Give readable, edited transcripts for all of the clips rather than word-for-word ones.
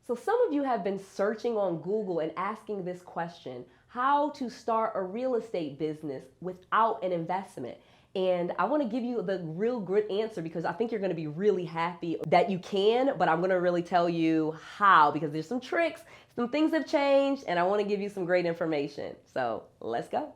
So some of you have been searching on Google and asking this question: how to start a real estate business without an investment? And I want to give you the real good answer, because I think you're going to be really happy that you can, but I'm going to really tell you how, because there's some tricks, some things have changed, and I want to give you some great information. So let's go.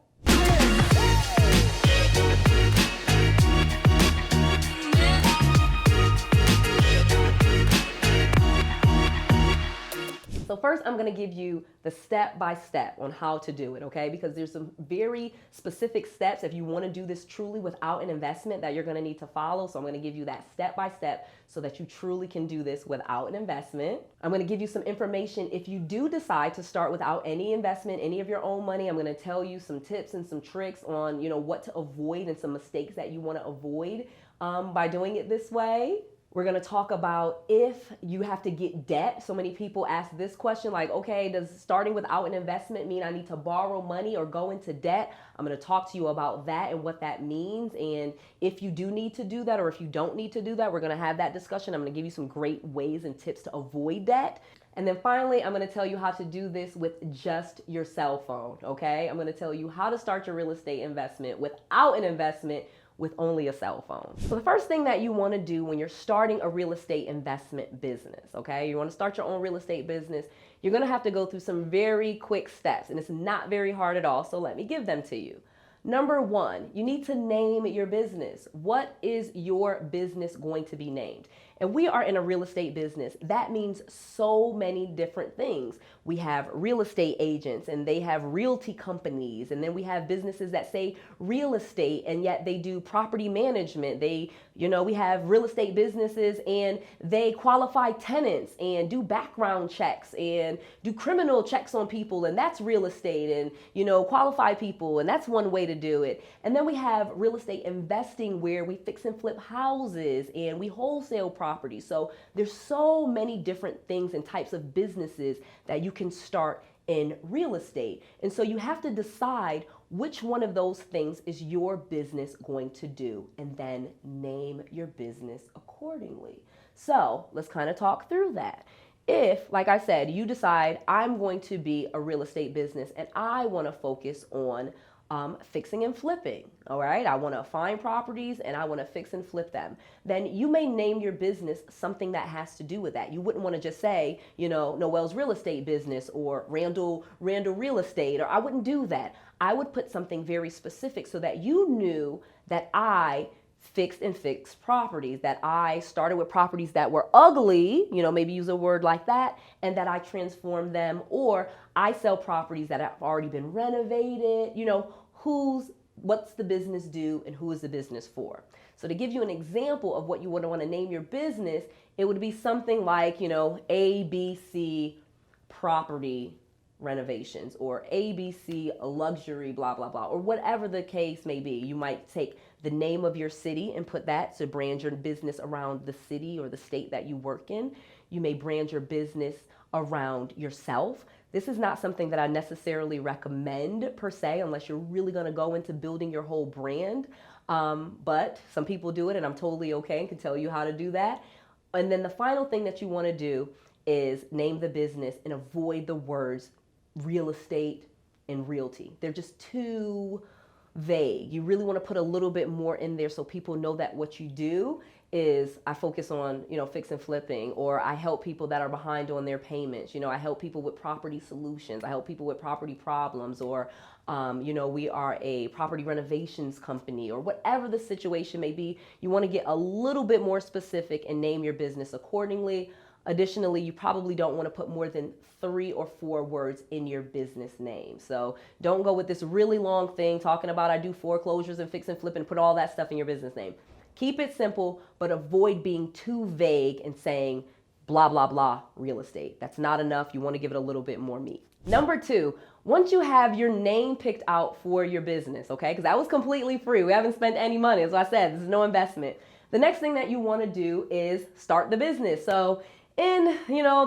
So first, I'm going to give you the step-by-step on how to do it, okay? Because there's some very specific steps if you want to do this truly without an investment that you're going to need to follow. So I'm going to give you that step-by-step so that you truly can do this without an investment. I'm going to give you some information if you do decide to start without any investment, any of your own money. I'm going to tell you some tips and some tricks on, what to avoid and some mistakes that you want to avoid by doing it this way. We're going to talk about if you have to get debt. So many people ask this question, like, okay, does starting without an investment mean I need to borrow money or go into debt? I'm going to talk to you about that and what that means. And if you do need to do that, or if you don't need to do that, we're going to have that discussion. I'm going to give you some great ways and tips to avoid debt. And then finally, I'm going to tell you how to do this with just your cell phone, okay? I'm going to tell you how to start your real estate investment without an investment with only a cell phone. So the first thing that you want to do when you're starting a real estate investment business, okay? You want to start your own real estate business, you're going to have to go through some very quick steps, and it's not very hard at all, so let me give them to you. Number one, you need to name your business. What is your business going to be named? And we are in a real estate business. That means so many different things. We have real estate agents, and they have realty companies. And then we have businesses that say real estate, and yet they do property management. We have real estate businesses, and they qualify tenants and do background checks and do criminal checks on people. And that's real estate, and, qualify people. And that's one way to do it. And then we have real estate investing, where we fix and flip houses and we wholesale property. So there's so many different things and types of businesses that you can start in real estate. And so you have to decide which one of those things is your business going to do, and then name your business accordingly. So let's kind of talk through that. If, like I said, you decide I'm going to be a real estate business and I want to focus on fixing and flipping, all right? I want to find properties and I want to fix and flip them. Then you may name your business something that has to do with that. You wouldn't want to just say, Noel's real estate business or Randall real estate, or I wouldn't do that. I would put something very specific so that you knew that I fixed properties, that I started with properties that were ugly, maybe use a word like that, and that I transformed them, or I sell properties that have already been renovated, what's the business do and who is the business for? So to give you an example of what you would want to name your business, it would be something like, ABC property renovations, or ABC luxury blah blah blah, or whatever the case may be. You might take the name of your city and put that to brand your business around the city or the state that you work in. You may brand your business around yourself. This is not something that I necessarily recommend per se, unless you're really going to go into building your whole brand. But some people do it, and I'm totally okay and can tell you how to do that. And then the final thing that you want to do is name the business and avoid the words real estate and realty. They're just too vague. You really want to put a little bit more in there so people know that what you do is I focus on, fix and flipping, or I help people that are behind on their payments. I help people with property solutions. I help people with property problems, or, we are a property renovations company, or whatever the situation may be. You want to get a little bit more specific and name your business accordingly. Additionally, you probably don't want to put more than 3 or 4 words in your business name. So don't go with this really long thing talking about I do foreclosures and fix and flip and put all that stuff in your business name. Keep it simple, but avoid being too vague and saying blah, blah, blah, real estate. That's not enough. You want to give it a little bit more meat. Number 2, once you have your name picked out for your business, okay, because that was completely free. We haven't spent any money. As I said, this is no investment. The next thing that you want to do is start the business. So in,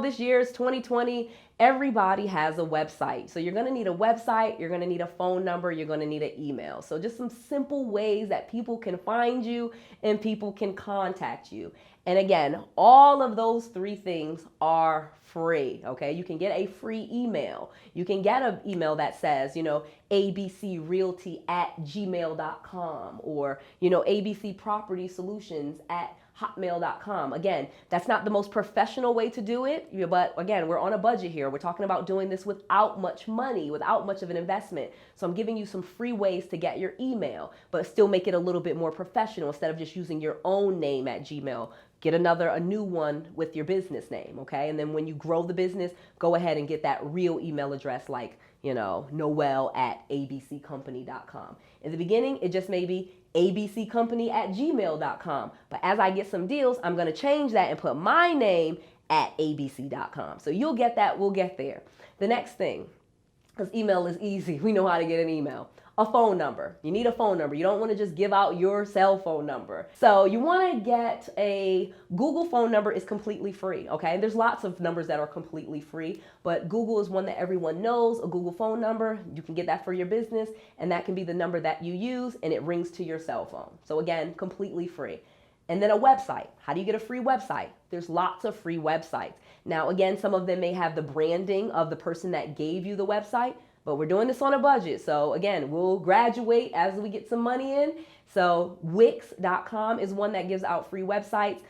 this year's 2020, everybody has a website. So you're going to need a website, you're going to need a phone number, you're going to need an email. So just some simple ways that people can find you and people can contact you. And again, all of those three things are free, okay? You can get a free email. You can get an email that says, abcrealty@gmail.com or, abcpropertysolutions@hotmail.com. Again, that's not the most professional way to do it, but again, we're on a budget here. We're talking about doing this without much money, without much of an investment. So I'm giving you some free ways to get your email, but still make it a little bit more professional. Instead of just using your own name at Gmail, get a new one with your business name, okay? And then when you grow the business, go ahead and get that real email address like, noel@abccompany.com. In the beginning, it just may be abccompany@gmail.com. But as I get some deals, I'm going to change that and put my name at abc.com. So you'll get that. We'll get there. The next thing, because email is easy. We know how to get an email. A phone number. You need a phone number. You don't want to just give out your cell phone number. So you want to get a Google phone number. Is completely free, okay? There's lots of numbers that are completely free, but Google is one that everyone knows. A Google phone number, you can get that for your business, and that can be the number that you use, and it rings to your cell phone. So again, completely free. And then a website. How do you get a free website? There's lots of free websites. Now, again, some of them may have the branding of the person that gave you the website, but we're doing this on a budget. So again, we'll graduate as we get some money in. So Wix.com is one that gives out free websites.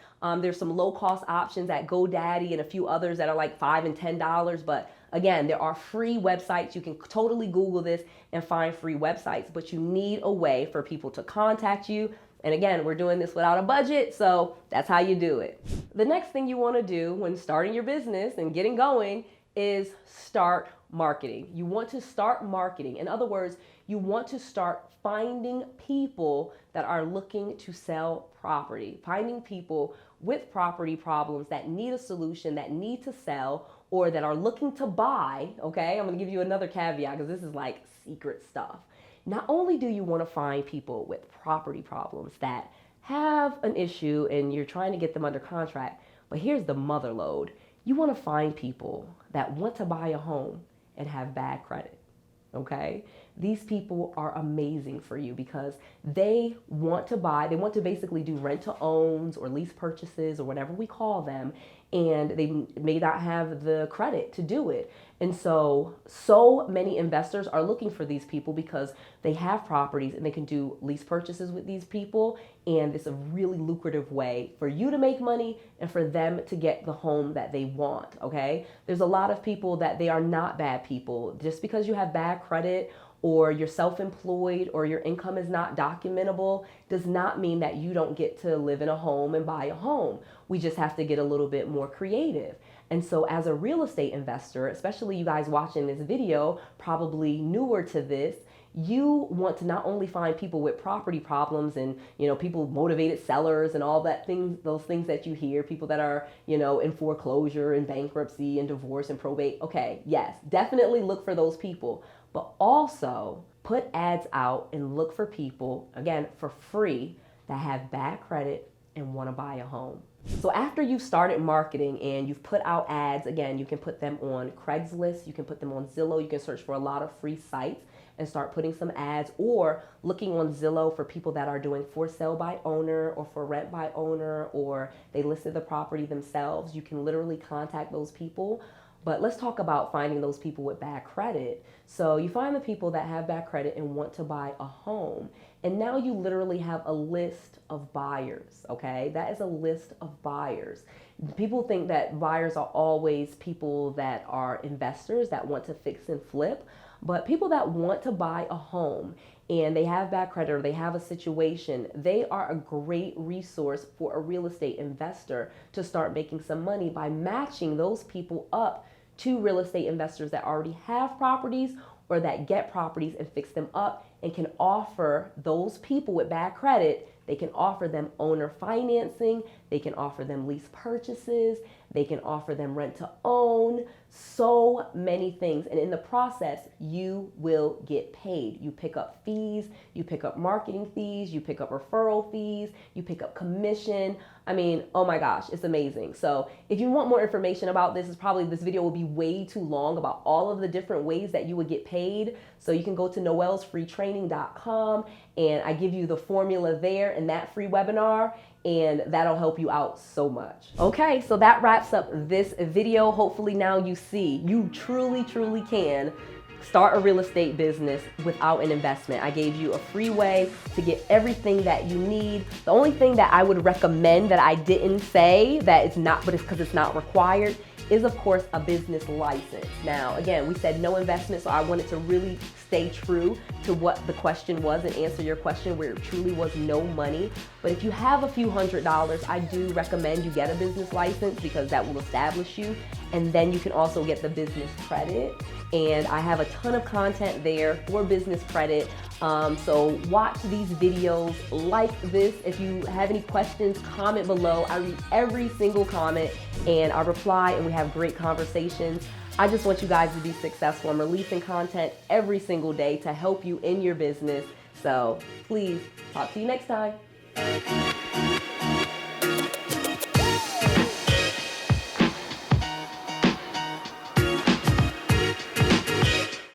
There's some low cost options at GoDaddy and a few others that are like $5 and $10. But again, there are free websites. You can totally Google this and find free websites, but you need a way for people to contact you. And again, we're doing this without a budget, so that's how you do it. The next thing you want to do when starting your business and getting going is start marketing. You want to start marketing. In other words, you want to start finding people that are looking to sell property, finding people with property problems that need a solution, that need to sell, or that are looking to buy, okay? I'm gonna give you another caveat because this is like secret stuff. Not only do you want to find people with property problems that have an issue and you're trying to get them under contract, but here's the mother lode. You want to find people that want to buy a home and have bad credit, okay? These people are amazing for you because they want to buy, they want to basically do rent to owns or lease purchases or whatever we call them, and they may not have the credit to do it. And so many investors are looking for these people because they have properties and they can do lease purchases with these people. And it's a really lucrative way for you to make money and for them to get the home that they want, okay? There's a lot of people that they are not bad people. Just because you have bad credit or you're self-employed or your income is not documentable does not mean that you don't get to live in a home and buy a home. We just have to get a little bit more creative. And so as a real estate investor, especially you guys watching this video, probably newer to this, you want to not only find people with property problems and, people, motivated sellers and all that things, those things that you hear, people that are, in foreclosure and bankruptcy and divorce and probate. Okay, yes, definitely look for those people, but also put ads out and look for people, again, for free that have bad credit and want to buy a home. So after you've started marketing and you've put out ads, again, you can put them on Craigslist, you can put them on Zillow, you can search for a lot of free sites and start putting some ads, or looking on Zillow for people that are doing for sale by owner or for rent by owner, or they listed the property themselves. You can literally contact those people. But let's talk about finding those people with bad credit. So you find the people that have bad credit and want to buy a home. And now you literally have a list of buyers, okay? That is a list of buyers. People think that buyers are always people that are investors that want to fix and flip, but people that want to buy a home and they have bad credit or they have a situation, they are a great resource for a real estate investor to start making some money by matching those people up to real estate investors that already have properties or that get properties and fix them up and can offer those people with bad credit They can offer them owner financing. They can offer them lease purchases. They can offer them rent to own. So many things. And in the process, you will get paid. You pick up fees. You pick up marketing fees. You pick up referral fees. You pick up commission. I mean, oh my gosh, it's amazing. So if you want more information about this, this video will be way too long about all of the different ways that you would get paid. So you can go to noelsfreetraining.com and I give you the formula there in that free webinar, and that'll help you out so much. Okay, so that wraps up this video. Hopefully now you see you truly can start a real estate business without an investment. I gave you a free way to get everything that you need. The only thing that I would recommend that I didn't say that it's not, but it's because it's not required, is of course a business license. Now, again, we said no investment, so I wanted to really stay true to what the question was and answer your question where it truly was no money. But if you have a few $100s, I do recommend you get a business license because that will establish you. And then you can also get the business credit. And I have a ton of content there for business credit. So watch these videos, like this. If you have any questions, comment below. I read every single comment and I reply, and we have great conversations. I just want you guys to be successful. I'm releasing content every single day to help you in your business. So please, talk to you next time.